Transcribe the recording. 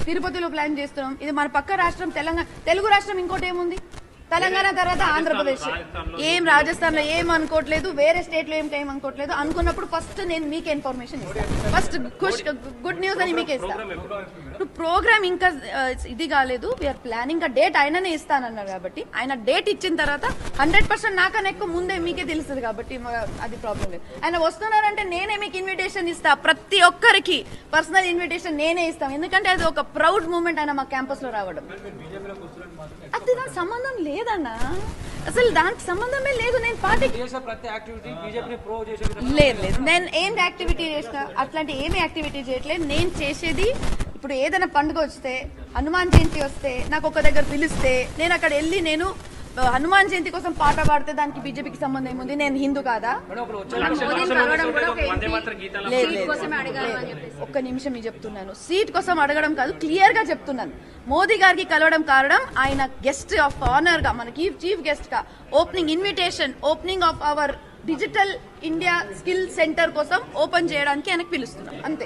తిరుపతిలో ప్లాన్ చేస్తున్నాం. ఇది మన పక్క రాష్ట్రం తెలంగాణ, తెలుగు రాష్ట్రం ఇంకోటి ఏముంది, తెలంగాణ తర్వాత ఆంధ్రప్రదేశ్. ఏం రాజస్థాన్ లో ఏం అనుకోవట్లేదు, వేరే స్టేట్ లో ఏం అనుకోవట్లేదు. అనుకున్నప్పుడు ఫస్ట్ నేను మీకే ఇన్ఫర్మేషన్ ఇస్తాను, ఫస్ట్ గుడ్ న్యూస్ అని మీకే ఇస్తాను. ఇప్పుడు ప్రోగ్రామ్ ఇంకా ఇది కాలేదు, వీఆర్ ప్లానింగ్. డేట్ ఆయననే ఇస్తానన్నారు కాబట్టి ఆయన డేట్ ఇచ్చిన తర్వాత 100% నాకన్నా ఎక్కువ ముందే మీకే తెలుస్తుంది కాబట్టి అది ప్రాబ్లం లేదు. ఆయన వస్తున్నారంటే నేనే మీకు ఇన్విటేషన్ ఇస్తా, ప్రతి ఒక్కరికి పర్సనల్ ఇన్విటేషన్ నేనే ఇస్తాను. ఎందుకంటే అది ఒక ప్రౌడ్ మూమెంట్ ఆయన మా క్యాంపస్ లో రావడం. అది నాకు సంబంధం లేదన్నా, అసలు దానికి సంబంధమే లేదు. నేను పార్టీకి లేదు, నేను ఏం యాక్టివిటీ చేసిన అట్లాంటి ఏమి యాక్టివిటీ చేయట్లేదు. నేను చేసేది ఇప్పుడు ఏదైనా పండుగ వస్తే, హనుమాన్ జయంతి వస్తే నాకు ఒక దగ్గర పిలిస్తే నేను అక్కడ వెళ్ళి నేను హనుమాన్ జయంతి కోసం పాట పాడితే దానికి బీజేపీకి సంబంధం ఏముంది? నేను హిందూ కాదా? ఒక్క నిమిషం మీ చెప్తున్నాను, సీట్ కోసం అడగడం కాదు, క్లియర్ గా చెప్తున్నాను. మోదీ గారికి కలవడం కారణం ఆయన గెస్ట్ ఆఫ్ ఆనర్ గా, మనకి చీఫ్ గెస్ట్ గా opening invitation, opening of our digital India skill centre కోసం ఓపెన్ చేయడానికి ఆయనకు పిలుస్తున్నాం, అంతే.